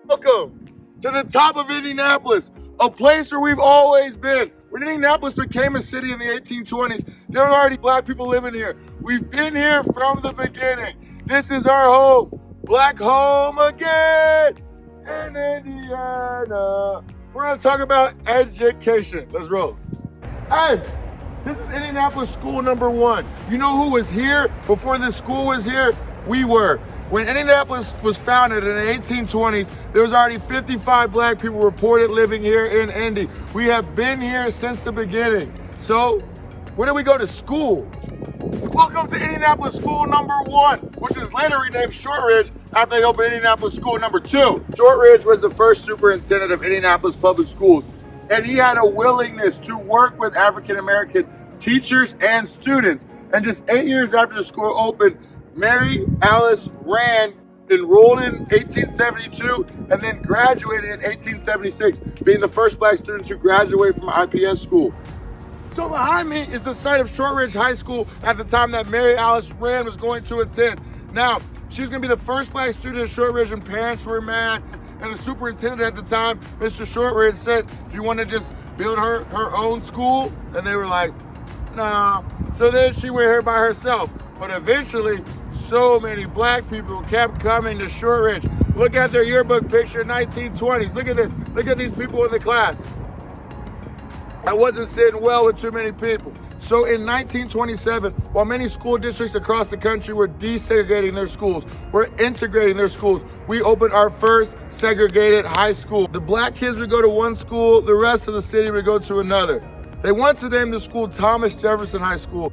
Welcome to the top of Indianapolis, a place where we've always been. When Indianapolis became a city in the 1820s, there were already black people living here. We've been here from the beginning. This is our home, black home again in Indiana. We're gonna talk about education. Let's roll. Hey, this is Indianapolis school number 1. You know who was here before this school was here? We were. When Indianapolis was founded in the 1820s, there was already 55 black people reported living here in Indy. We have been here since the beginning. So, when did we go to school? Welcome to Indianapolis school number 1, which is later renamed Shortridge after they opened Indianapolis school number 2. Shortridge was the first superintendent of Indianapolis Public Schools, and he had a willingness to work with African-American teachers and students. And just 8 years after the school opened, Mary Alice Rann enrolled in 1872 and then graduated in 1876, being the first black student to graduate from IPS school. So behind me is the site of Shortridge High School at the time that Mary Alice Rann was going to attend. Now, she was going to be the first black student at Shortridge, and parents were mad. And the superintendent at the time, Mr. Shortridge, said, "Do you want to just build her own school?" And they were like, "Nah." So then she went here by herself. But eventually, so many black people kept coming to Shortridge. Look at their yearbook picture, 1920s. Look at this. Look at these people in the class. I wasn't sitting well with too many people. So in 1927, while many school districts across the country were desegregating their schools, were integrating their schools, we opened our first segregated high school. The black kids would go to one school, the rest of the city would go to another. They wanted to name the school Thomas Jefferson High School.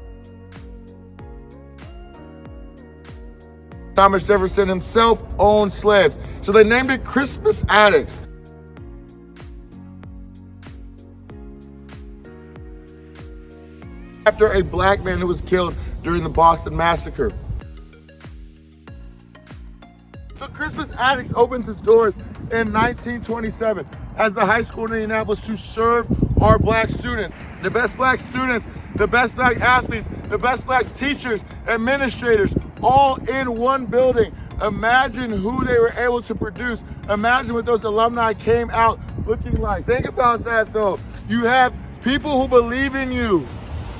Thomas Jefferson himself owned slaves, so they named it CRISPUS ATTUCKS. After a black man who was killed during the Boston Massacre. So CRISPUS ATTUCKS opens its doors in 1927 as the high school in Indianapolis to serve our black students. The best black students, the best black athletes, the best black teachers, administrators, all in one building. Imagine who they were able to produce. Imagine what those alumni came out looking like. Think about that though. You have people who believe in you,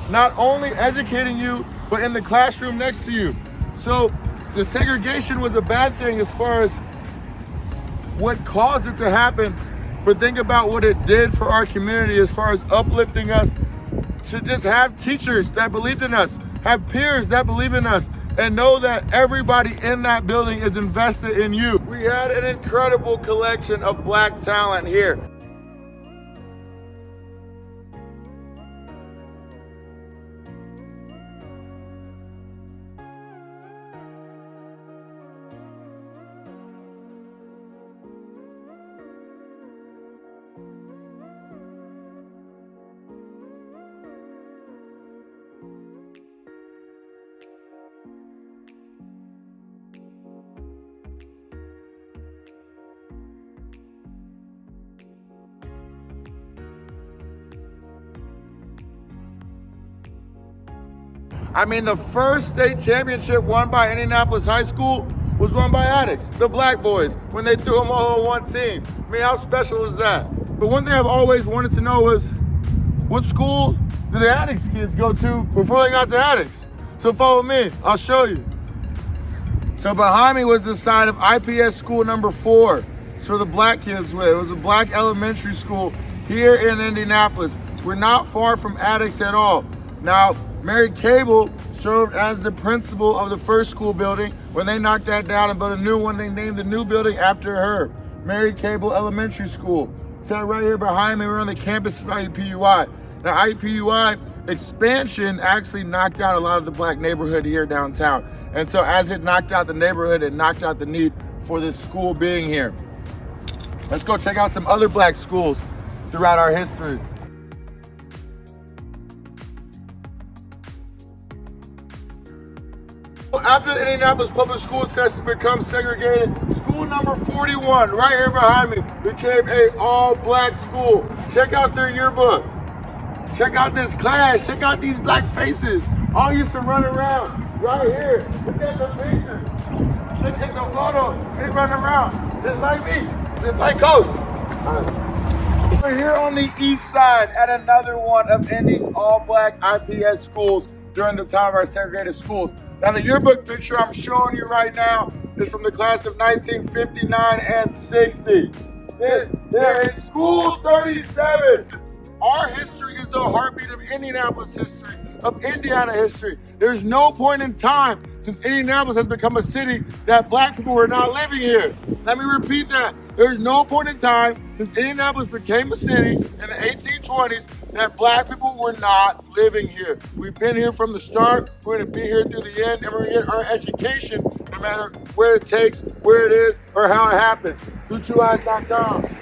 not only educating you, but in the classroom next to you. So the segregation was a bad thing as far as what caused it to happen, but think about what it did for our community as far as uplifting us to just have teachers that believed in us, have peers that believe in us, and know that everybody in that building is invested in you. We had an incredible collection of black talent here. I mean, the first state championship won by Indianapolis High School was won by ATTUCKS, the black boys, when they threw them all on one team. I mean, how special is that? But one thing I've always wanted to know was, what school did the ATTUCKS kids go to before they got to ATTUCKS? So follow me, I'll show you. So behind me was the side of IPS school number 4. It's where the black kids went. It was a black elementary school here in Indianapolis. We're not far from ATTUCKS at all. Now, Mary Cable served as the principal of the first school building. When they knocked that down and built a new one, they named the new building after her, Mary Cable Elementary School. So right here behind me, we're on the campus of IUPUI. Now, IUPUI expansion actually knocked out a lot of the black neighborhood here downtown. And so as it knocked out the neighborhood, it knocked out the need for this school being here. Let's go check out some other black schools throughout our history. After the Indianapolis Public Schools system becomes segregated, school number 41, right here behind me, became an all-black school. Check out their yearbook. Check out this class. Check out these black faces. All used to run around right here. Look at the picture. Look at the photo. They run around just like me. Just like Coach. We're here on the east side at another one of Indy's all-black IPS schools during the time of our segregated schools. Now, the yearbook picture I'm showing you right now is from the class of 1959 and 60. There is School 37. Our history is the heartbeat of Indianapolis history, of Indiana history. There's no point in time since Indianapolis has become a city that black people were not living here. Let me repeat that. There's no point in time since Indianapolis became a city in the 1820s that black people were not living here. We've been here from the start. We're gonna be here through the end, and we're gonna get our education no matter where it takes, where it is, or how it happens. Do2eyes.com.